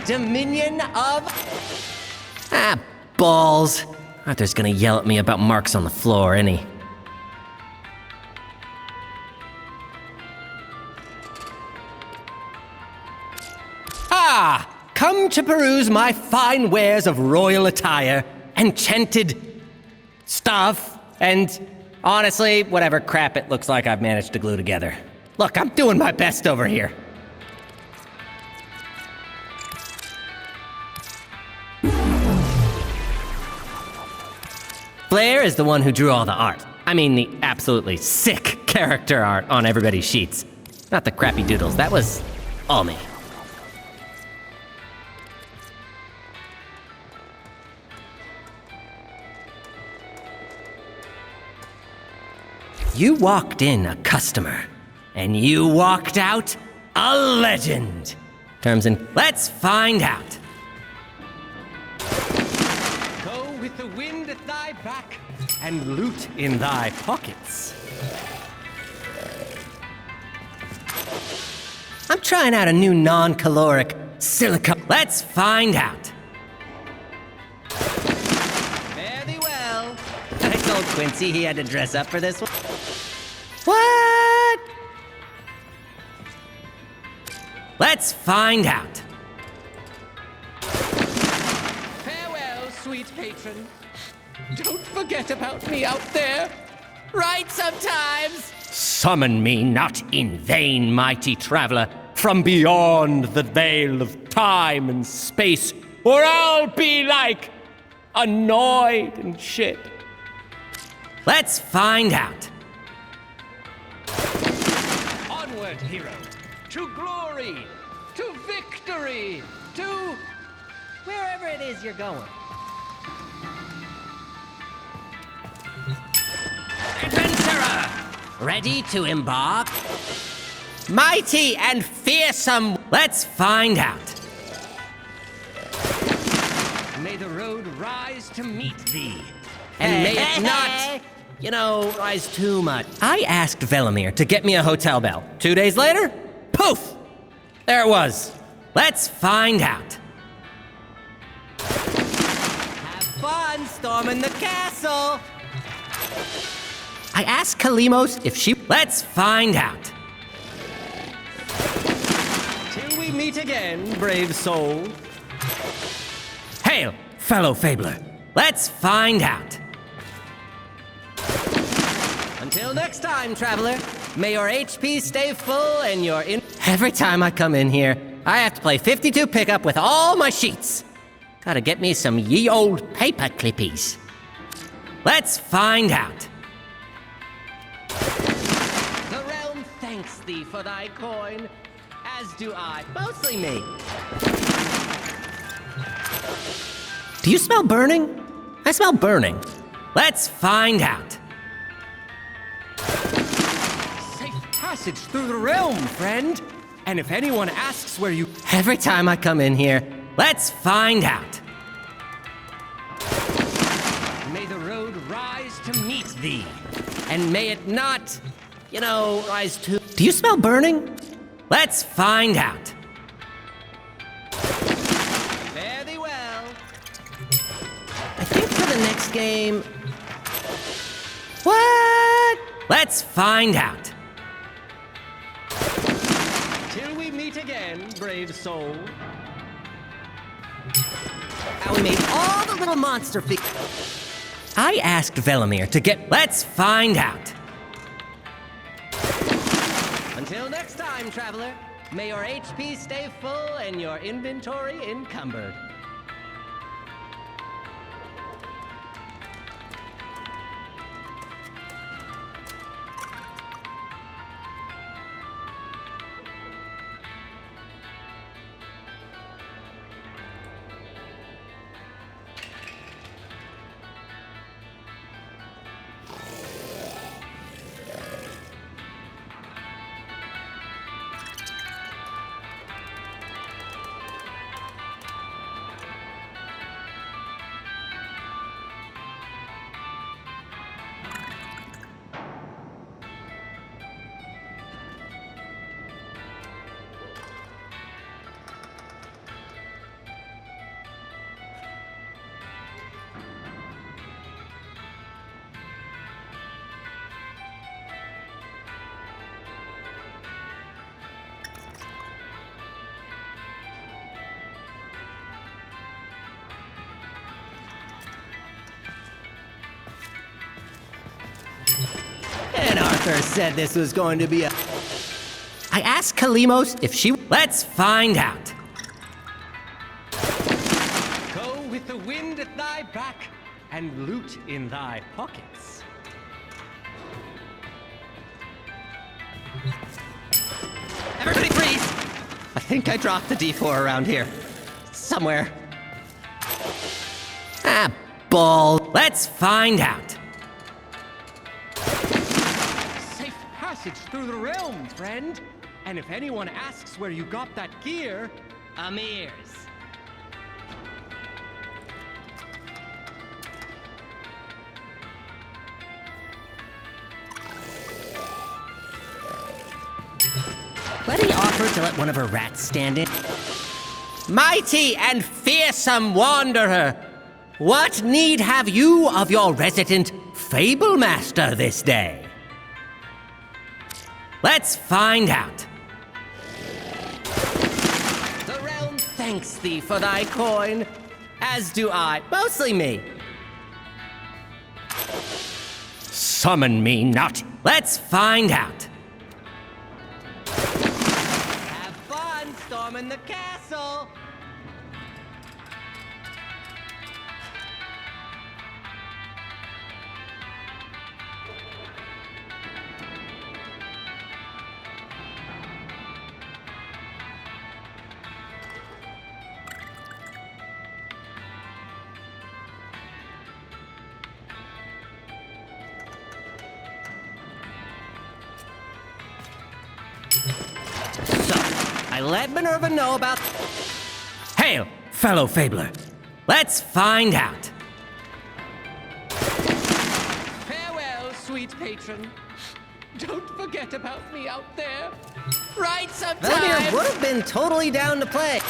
dominion of... Ah, balls. Arthur's gonna yell at me about marks on the floor, ain't he? Ah! Come to peruse my fine wares of royal attire, enchanted stuff, and honestly, whatever crap it looks like I've managed to glue together. Look, I'm doing my best over here. Blair is the one who drew all the art. I mean the absolutely sick character art on everybody's sheets. Not the crappy doodles, that was all me. You walked in a customer, and you walked out a legend. Terms and let's find out. Go with the wind at thy back, and loot in thy pockets. I'm trying out a new non-caloric silicone. Let's find out. Fare thee well. I told Quincy he had to dress up for this one. What? Let's find out. Farewell, sweet patron. Don't forget about me out there. Right sometimes. Summon me not in vain, mighty traveler, from beyond the veil of time and space, or I'll be like annoyed and shit. Let's find out. Onward, hero, to glory, to victory, to wherever it is you're going. Adventurer, ready to embark? Mighty and fearsome, let's find out. May the road rise to meet thee, and may it not... rise too much. I asked Velimir to get me a hotel bell. 2 days later, poof! There it was. Let's find out. Have fun storming the castle. I asked Kalimos if she... Let's find out. Till we meet again, brave soul. Hail, fellow Fabler. Let's find out. Until next time, traveler, may your HP stay full and your Every time I come in here, I have to play 52 pickup with all my sheets. Gotta get me some ye old paper clippies. Let's find out. The realm thanks thee for thy coin, as do I, mostly me. Do you smell burning? I smell burning. Let's find out. Safe passage through the realm, friend. And if anyone asks where you... Every time I come in here, let's find out. May the road rise to meet thee. And may it not, rise to... Do you smell burning? Let's find out. Fare thee well. I think for the next game... What? Let's find out. Till we meet again, brave soul. How we made all the little monster I asked Velimir to get... Let's find out. Until next time, traveler, may your HP stay full and your inventory encumbered. author said this was going to be a... I asked Kalimos if she... Let's find out. Go with the wind at thy back and loot in thy pockets. Everybody freeze! I think I dropped the D4 around here. Somewhere. Ah, ball. Let's find out. Safe passage through the realm, friend. And if anyone asks where you got that gear, Amir's. Letty offered to let one of her rats stand in. Mighty and fearsome wanderer, what need have you of your resident Fable Master this day? Let's find out. The realm thanks thee for thy coin, as do I, mostly me. Summon me not. Let's find out. Have fun storming the castle. I let Minerva know about... Hail, fellow Fabler. Let's find out. Farewell, sweet patron. Don't forget about me out there. Right sometime. Velimir would have been totally down to play.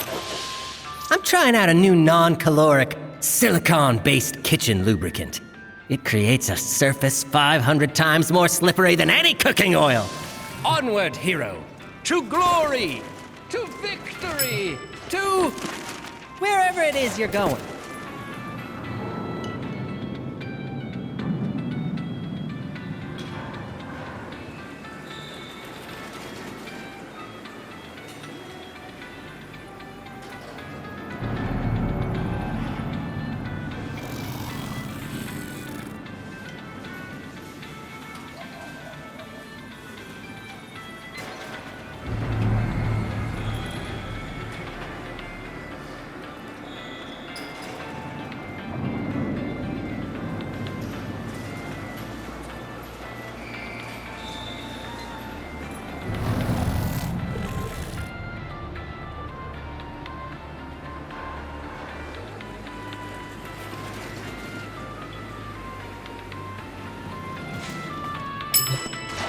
I'm trying out a new non-caloric, silicone-based kitchen lubricant. It creates a surface 500 times more slippery than any cooking oil. Onward, hero. To glory. To victory! To wherever it is you're going.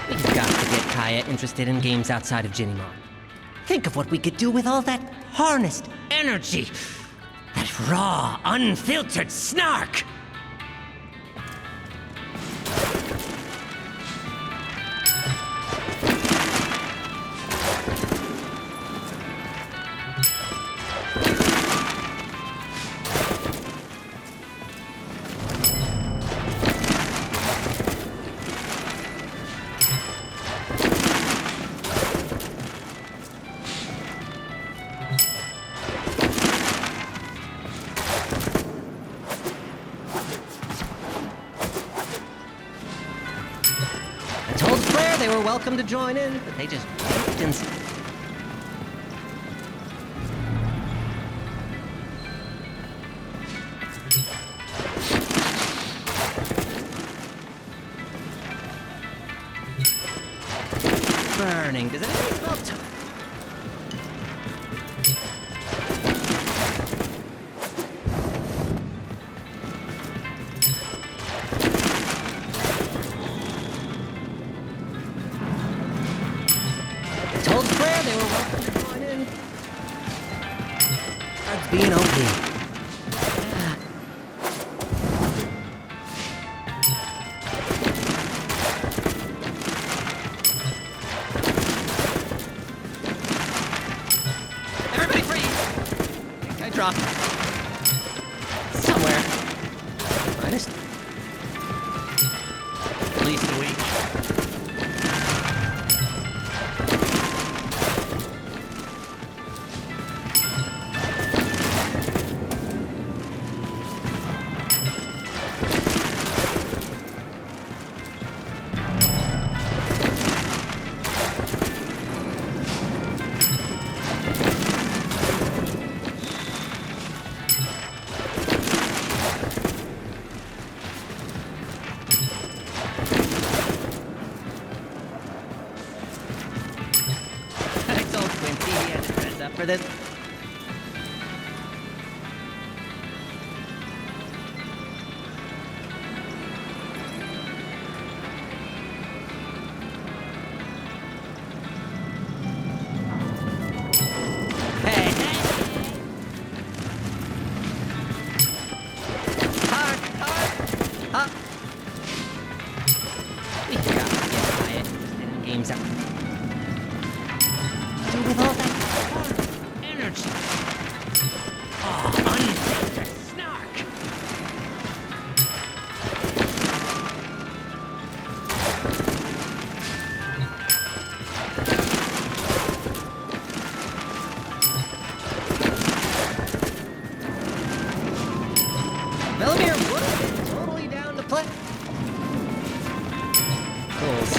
We've got to get Kaya interested in games outside of Jinnimon. Think of what we could do with all that harnessed energy. That raw, unfiltered snark. They were welcome to join in, but they just baked and... Burning. Does anything smell tough? Being OP. Everybody freeze! I think I dropped somewhere. Minus at least a week. this? Hey, hey! Hark, hark! Huh? We got to get quiet. And game's up. Dude, with all that energy. Oh, unfiltered snark. Velimir would have been totally down to play. Fools.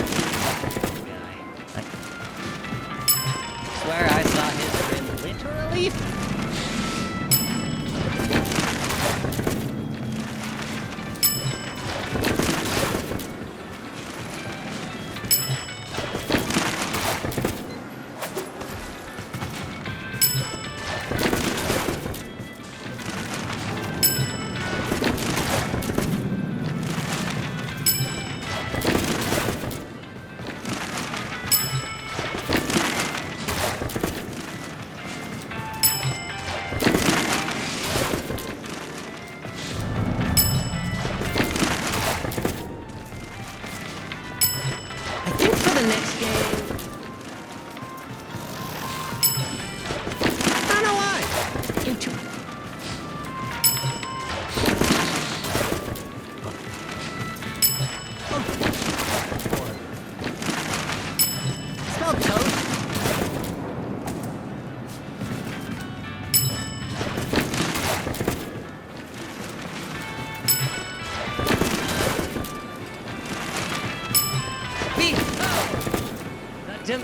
I swear I saw his grin literally. I think for the next game, I don't know why. Into Smell toast. Beef. Oh. That Jim.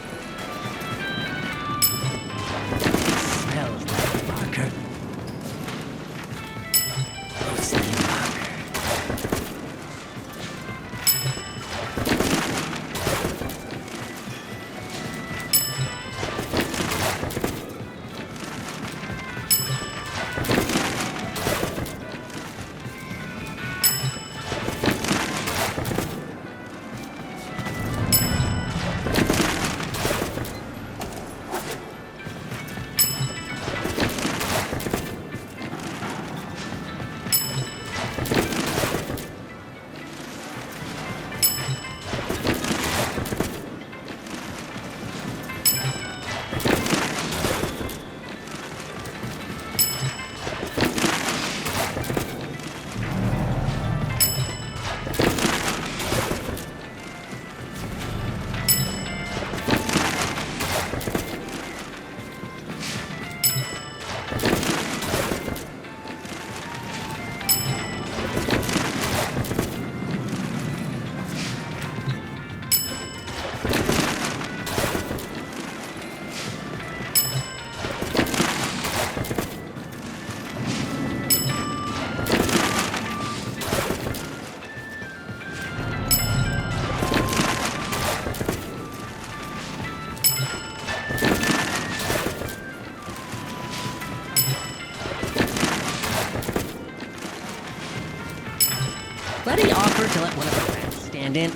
Smells like marker. Mostly marker. Buddy offered to let one of the rats stand in.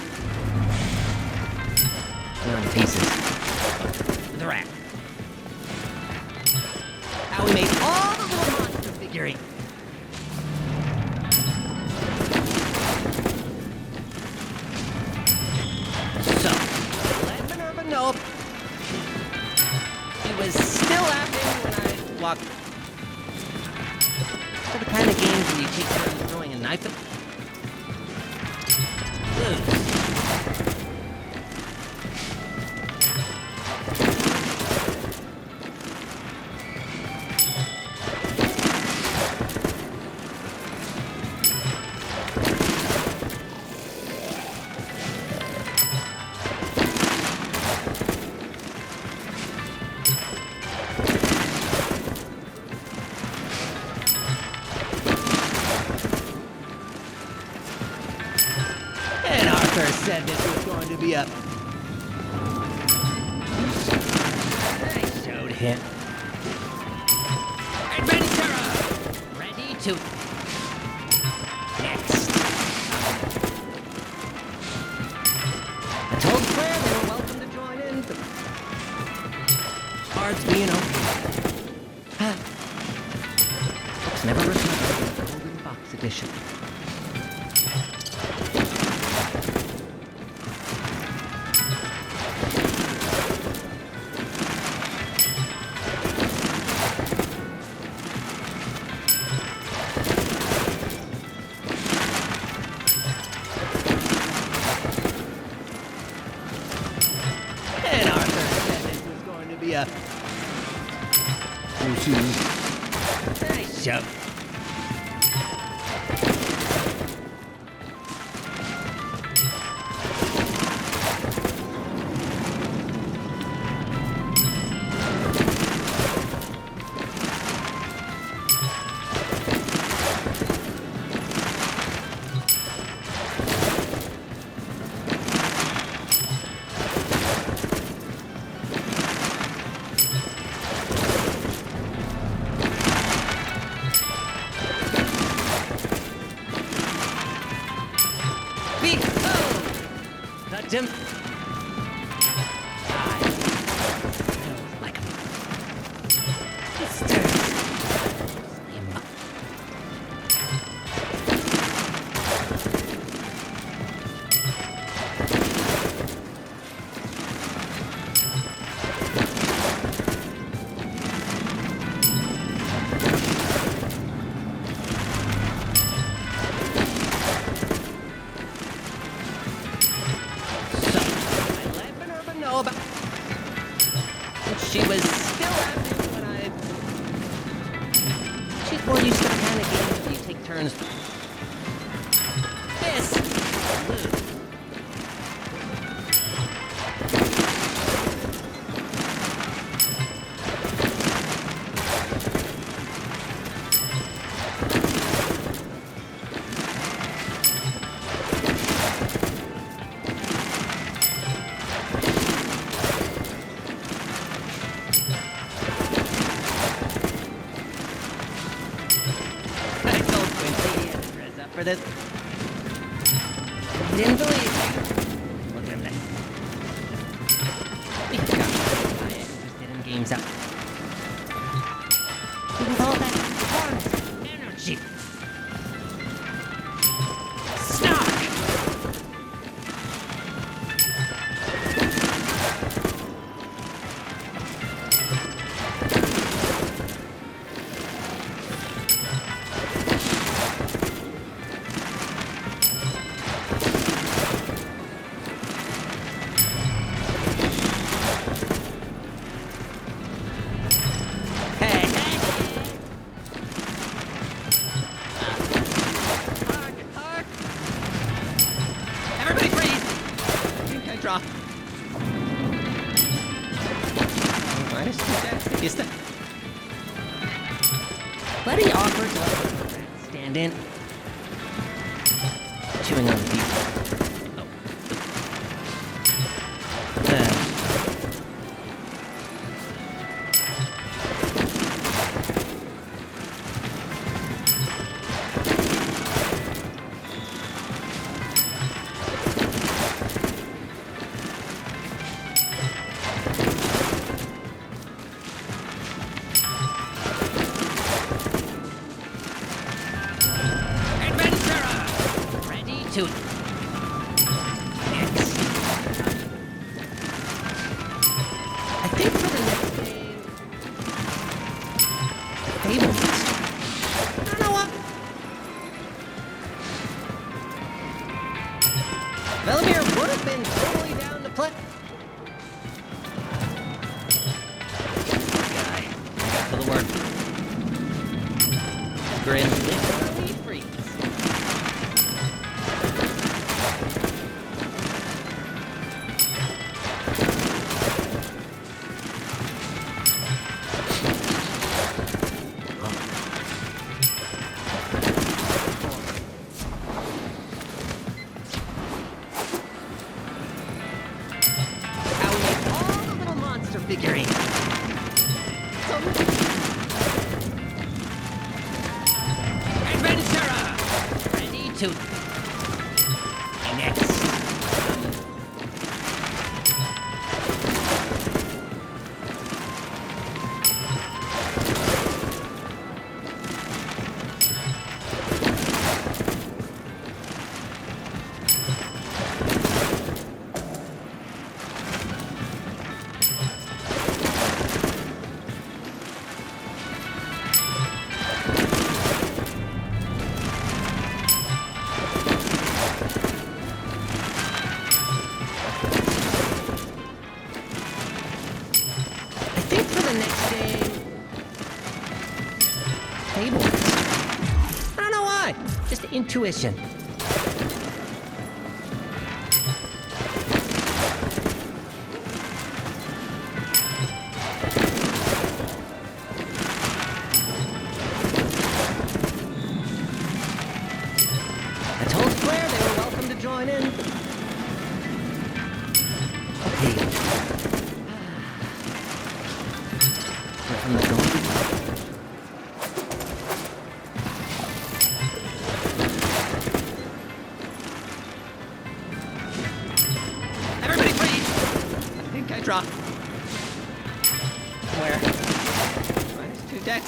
One of the pieces. The rat. How we made all the little monster figurines. So, let Minerva know he was still laughing when I walked. They're the kind of games where you take turns throwing a knife at. Said this was going to be a... I showed him. to... Next. I told Claire they were welcome to join in, but... Cards, you know. Books never returned. Golden Box Edition. Nice job. Jim. Like she was still active when I... She's more used to the kind of games where you take turns. This! For this. Didn't believe me. Look at him. He's got interested in games up. With all that forest energy. Snark! Draw. Minus 2 deaths. Is that? Buddy offers to stand in. Chewing on the beef. To it. Next. I think for the next game, Fables. I don't know what. Velimir would have been totally down to play. Guy, I got for the word. Grin. Literally freeze. to... next. Fables. I don't know why. Just intuition. I told Claire they were welcome to join in. Okay. From the door. Drop. Where? -2 deck.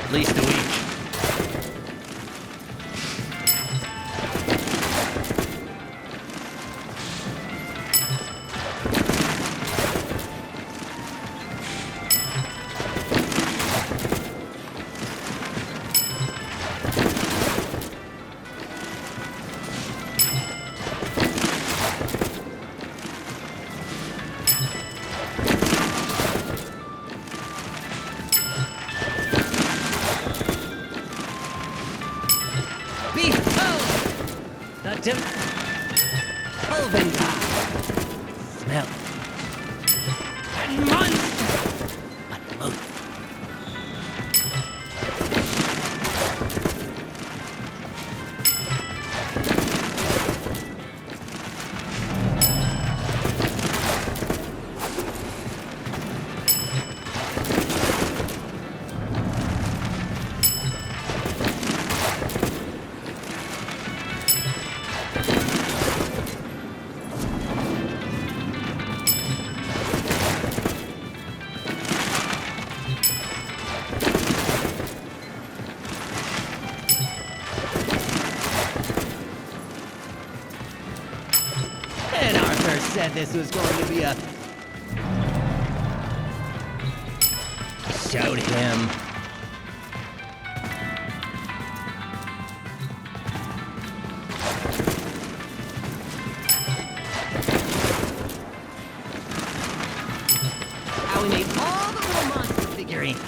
At least a week. Olvengar. Smell. And monster. But both. Said this was going to be a... Showed him. How we made all the little monster figurines.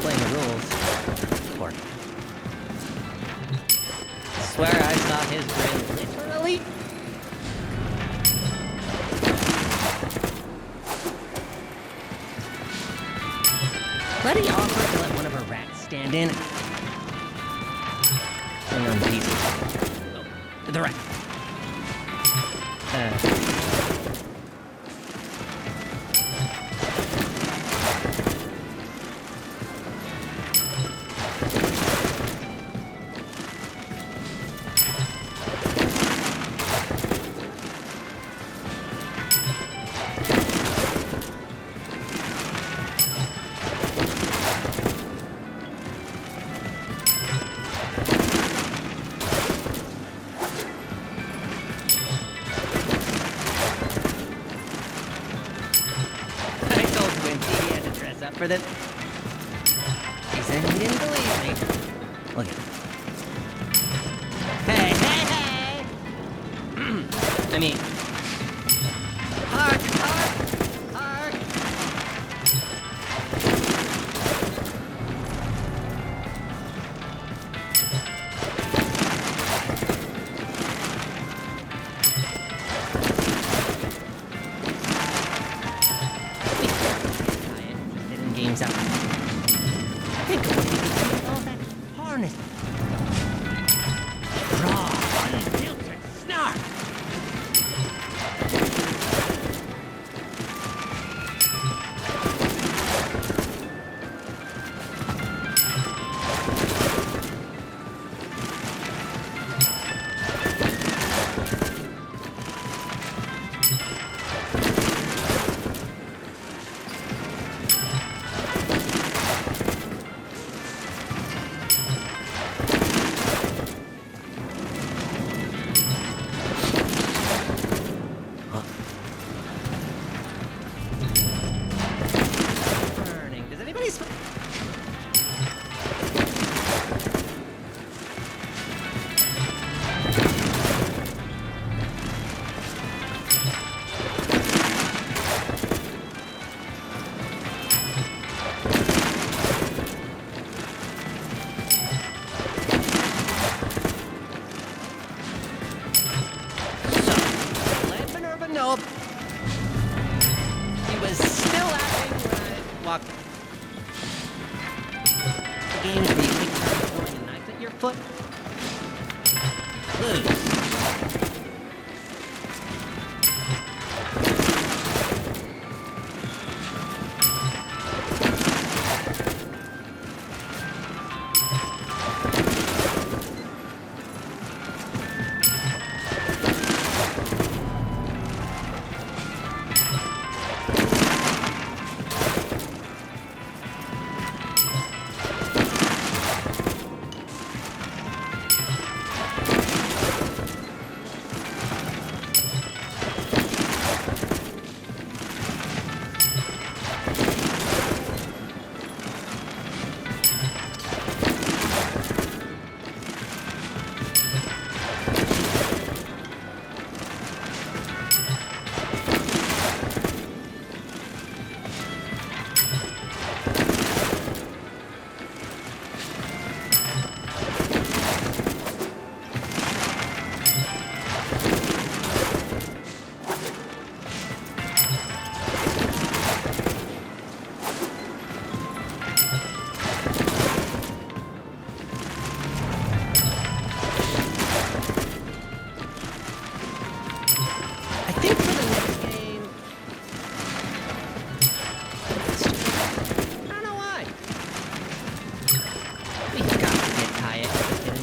Playing the rules. Or... I swear I saw his grin literally. Letty offered to let one of her rats stand in. Hang on pieces. Oh, the rat. for this. He said he didn't believe me. Look at him. Hey, hey, hey! I mean... Hark, hark, hark! Games out. Think of what you can do with all that harness. Raw, unfiltered snark. Nope. He was still laughing when I walked. The games where you take turns throwing a knife at your foot. Lose.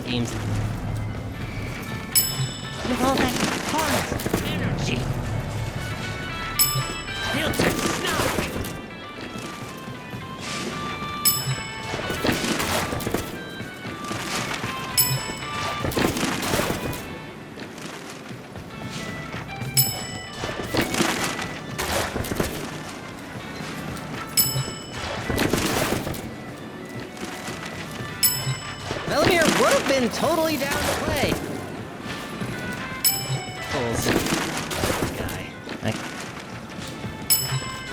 Games. With all that harness energy. Filtered snow. Velimir would have been totally down to play. Fools. Guy.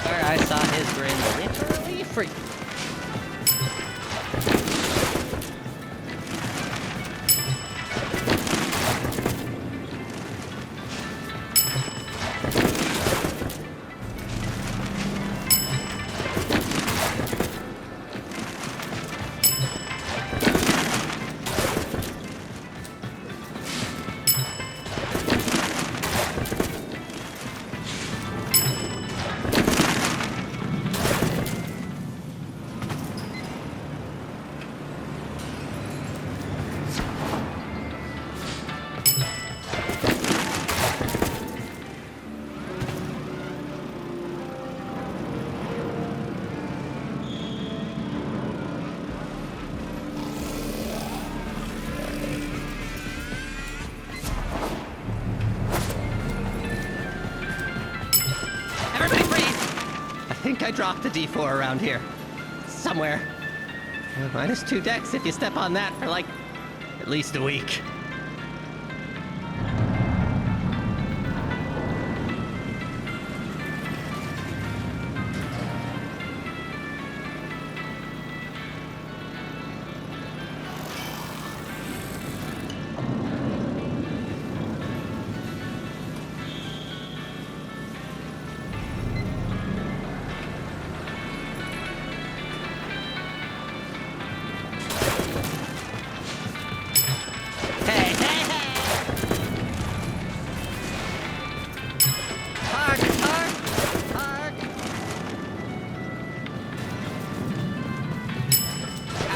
Where I saw his grin literally free. I think I dropped the D4 around here. somewhere. Minus 2 decks if you step on that for like at least a week.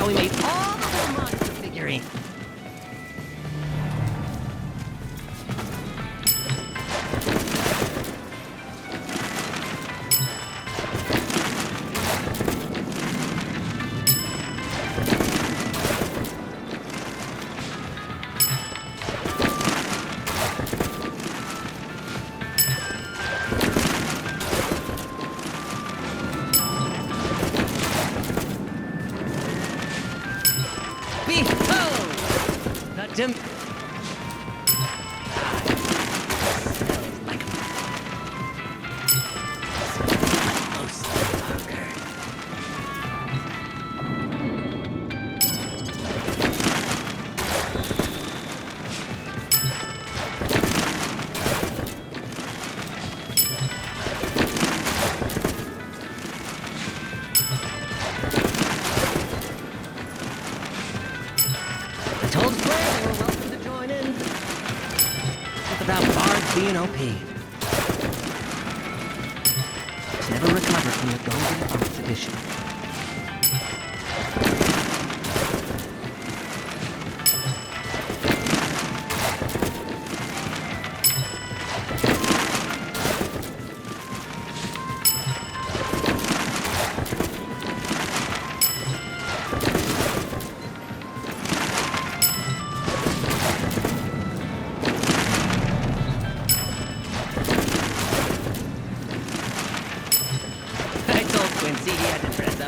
We made all the whole monster figurine. Dim. About bards being OP. It's never recovered from the Golden Arts edition.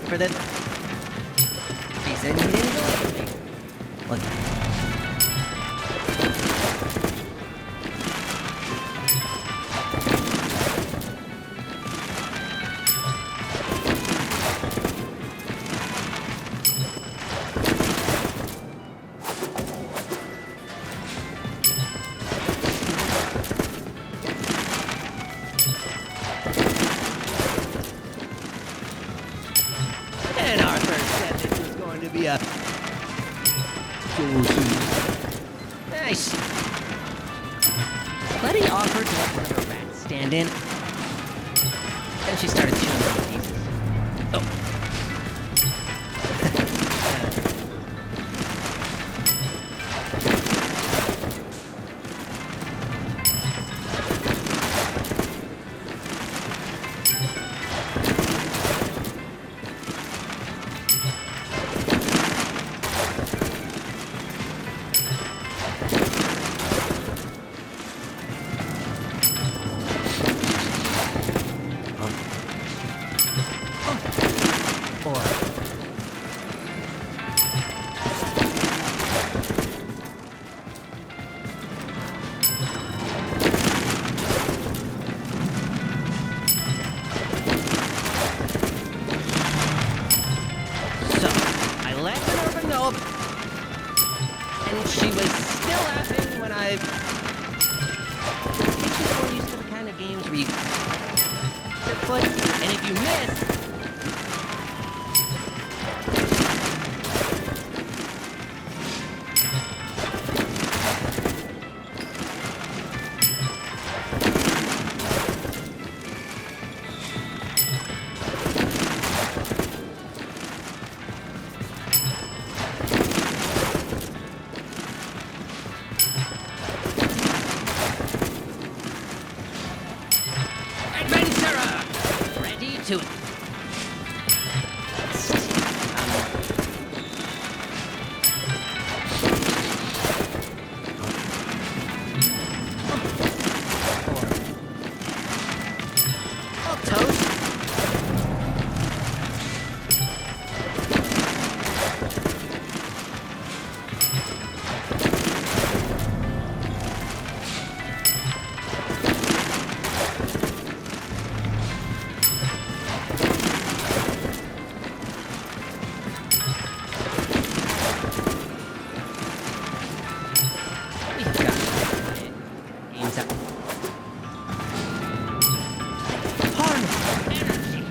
For this. He said he didn't believe me. Look. Yeah. Nice. Buddy offered to let one of her rats stand in. Then she started chewing on the pieces. Oh. And she was still laughing when I think she's more used to the kind of games where you step foot, and if you miss, to it. things up. Harness energy.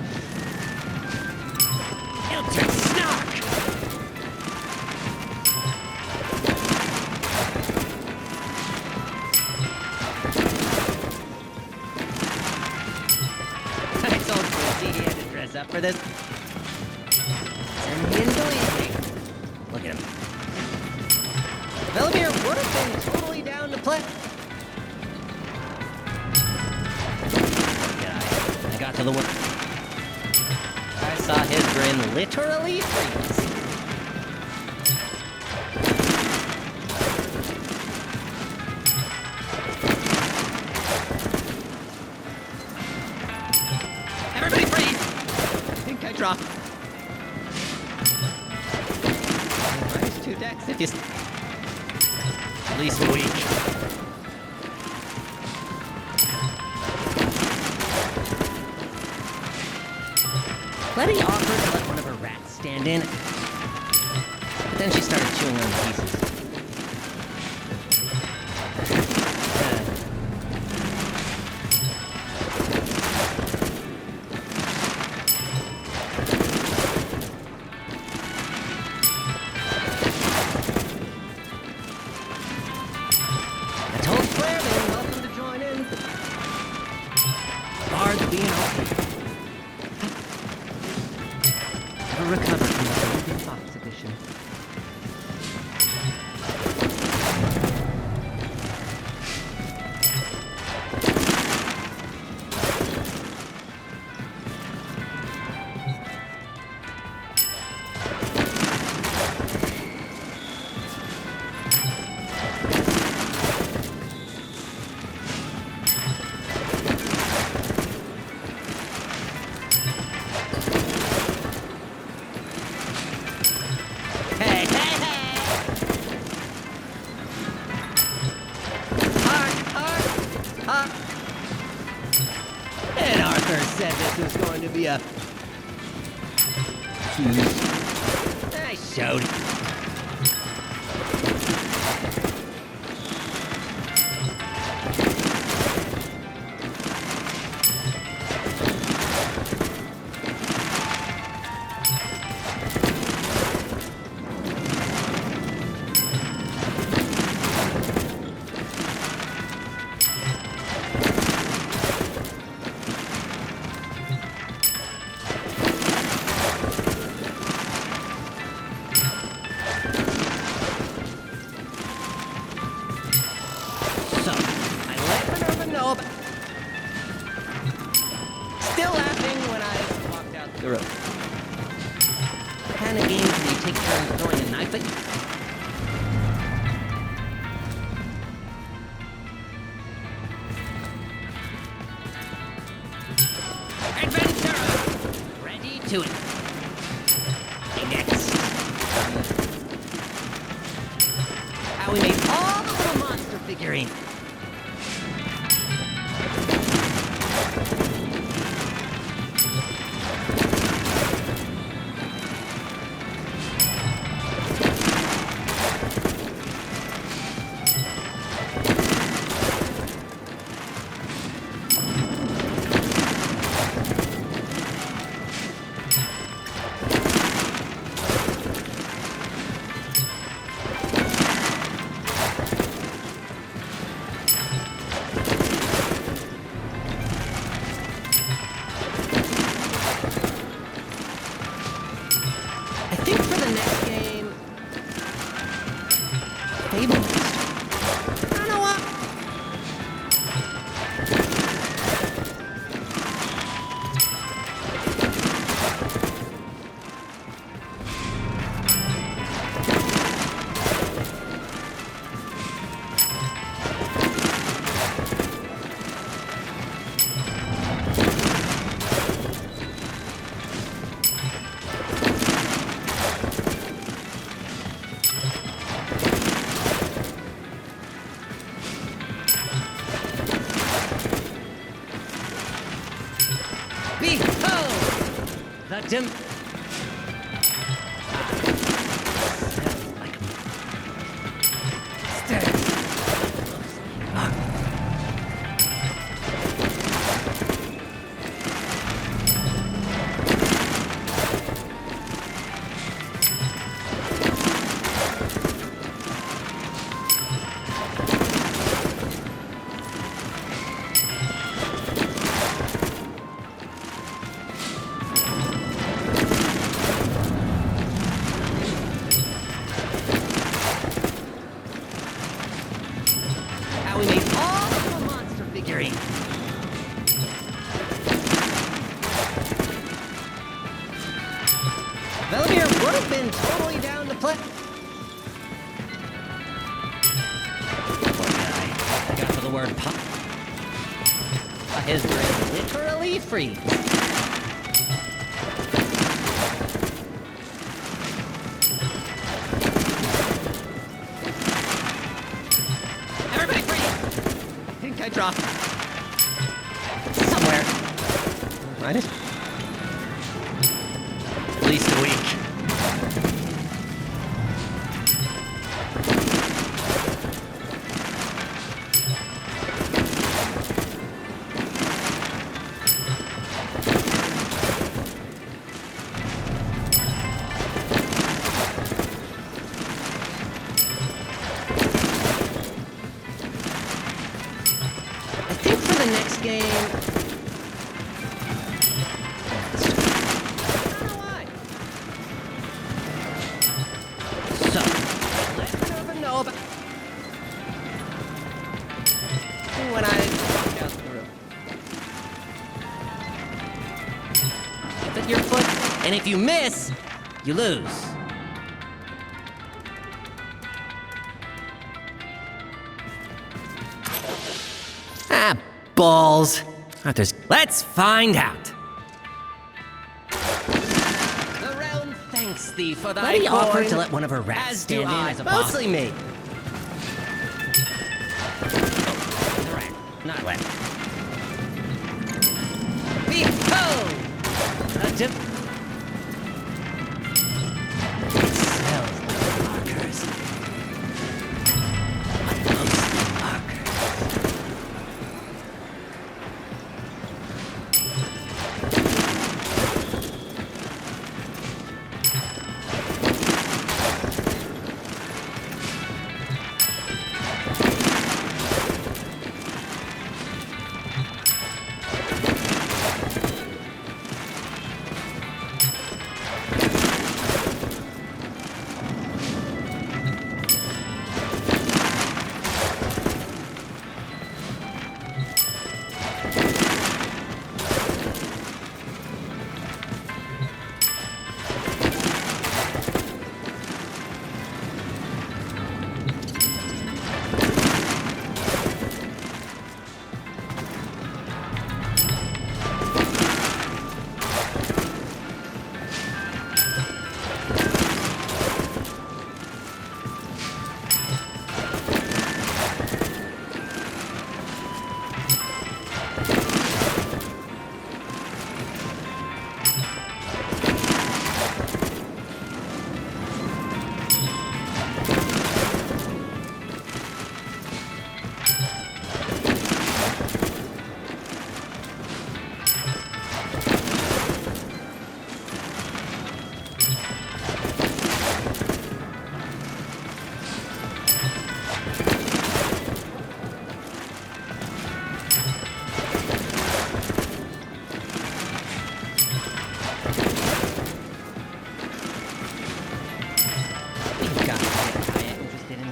Eldritch snark. I told Chrissy he had to dress up for this. And he didn't believe me. Look at him. Velimir would have been totally down to play. I got to the work. I saw his grin literally freeze. Everybody freeze! I think I dropped. Minus 2 decks if you... At least a week. Letty offered to let one of her rats stand in, but then she started chewing on the pieces. I told Claire they were welcome to join in. Bards being open. Recover from the Golden Fox edition. And Arthur said this was going to be a... I showed it. Still laughing when I walked out the room. What kind of games do you take turns throwing a knife at you? Adventurer! Ready to it. Next. How we made all the little monster figurines. I think for the next game, Fables. I don't know what. Behold the dim. victory. Velimir would have been totally down to play. Poor guy. I got for the word pop. His brain literally freeze. Everybody freeze! I think I dropped somewhere. Might have. At least a week. I think for the next game. When I walk out the room. Put your foot, and if you miss, you lose. Ah, balls. Let's find out. The realm thanks thee for thy Letty coin, offered to let one of her rats as stand do in I. as a boss. Mostly me. The rat, not left. Behold! It smells like markers. Mostly markers.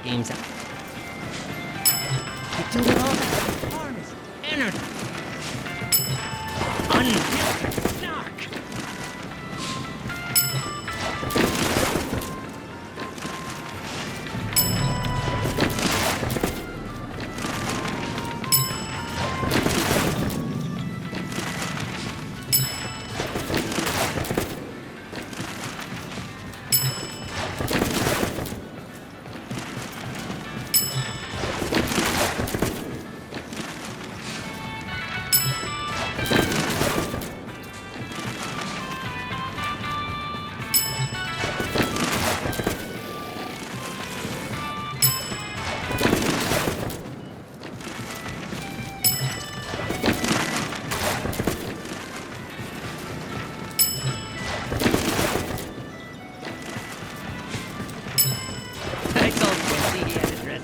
Games out. You do it all that harness energy. Unfiltered snark.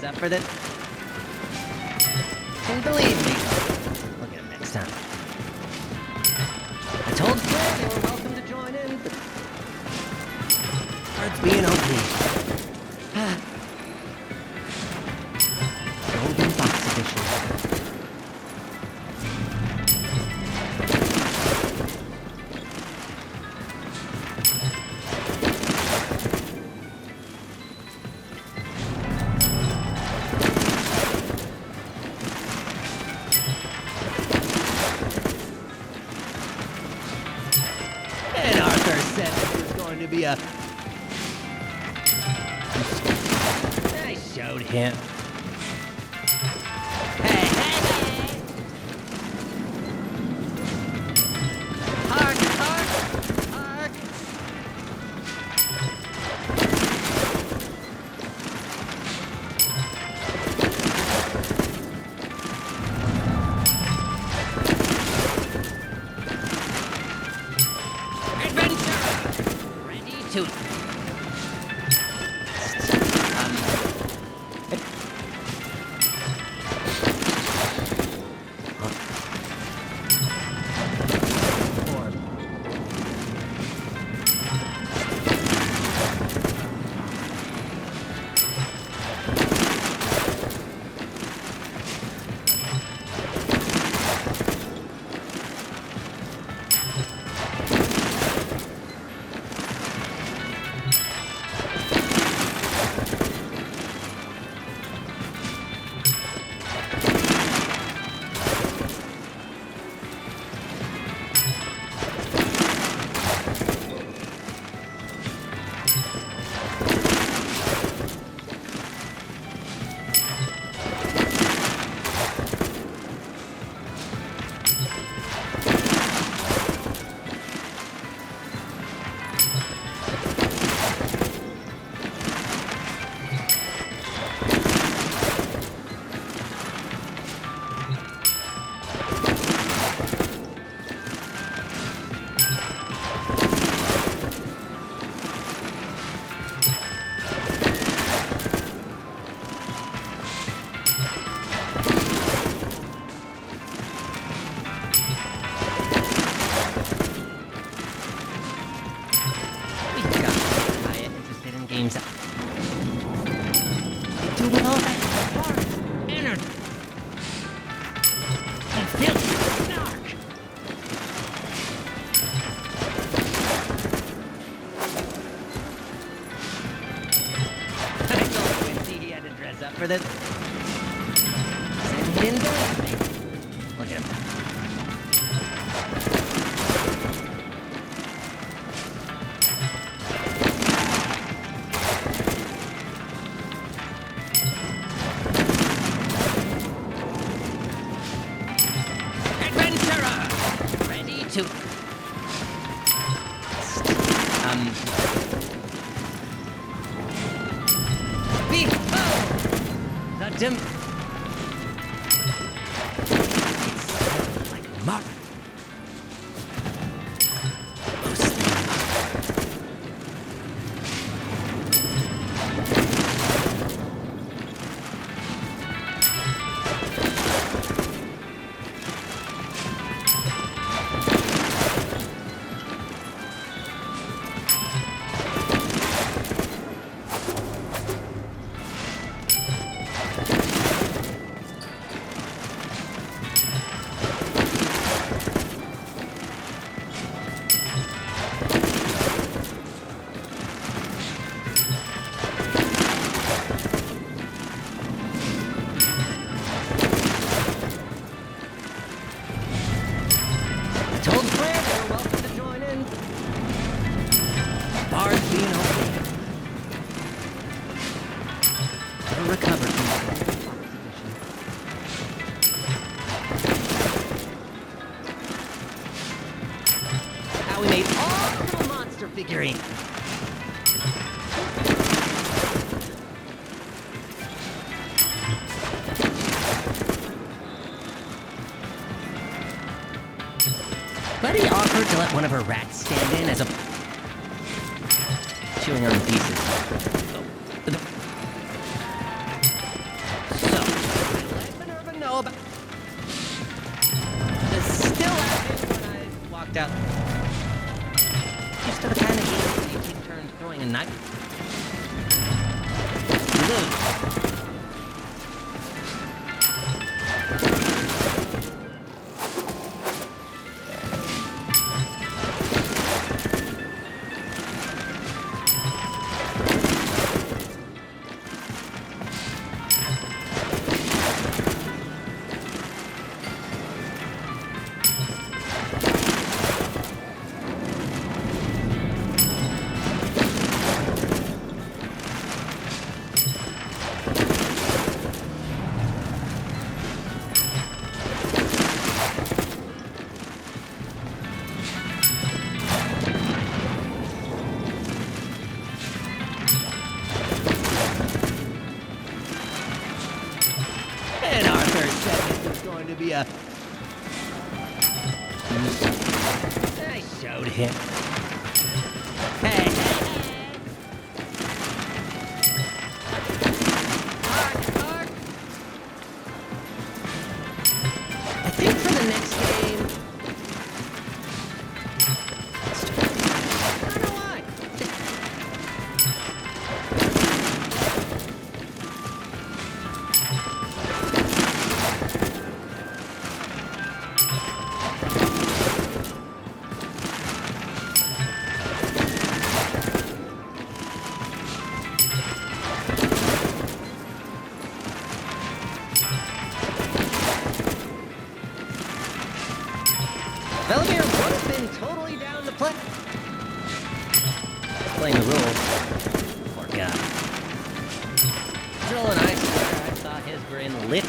Up for this. And believe me, look at him next time. I told Fred they were welcome to join in, but words being OP. Golden Box Edition. be a... I showed him. Hey, hey, hey! Hark, hark, hark! To games. They do with all that hard energy. And filthy snark. I told Quincy he had to dress up for this. Said he didn't believe me. Look at him. To behold the it's like mark. Recovered from how we made all the little monster figurine. Buddy offered to let one of her rats stand in as a chewing on pieces. Out. Used to the kind of game where you take turns throwing a knife. ya. I showed him. Hey, hey, Mark. I think for the next game, I don't know why. Velimir would have been totally down to play. Playing the rules. Poor guy. Drill and I swear I saw his grin lit.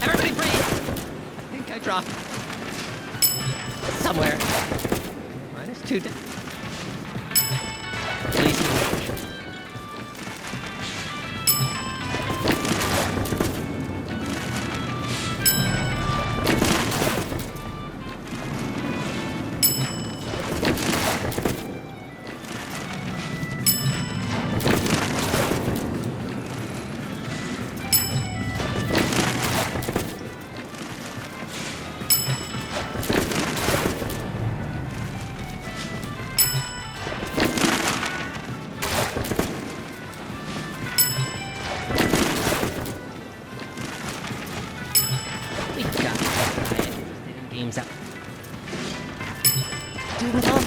Everybody breathe! I think I dropped somewhere. -2 down. Please. We got it. Game's up. Dude, with all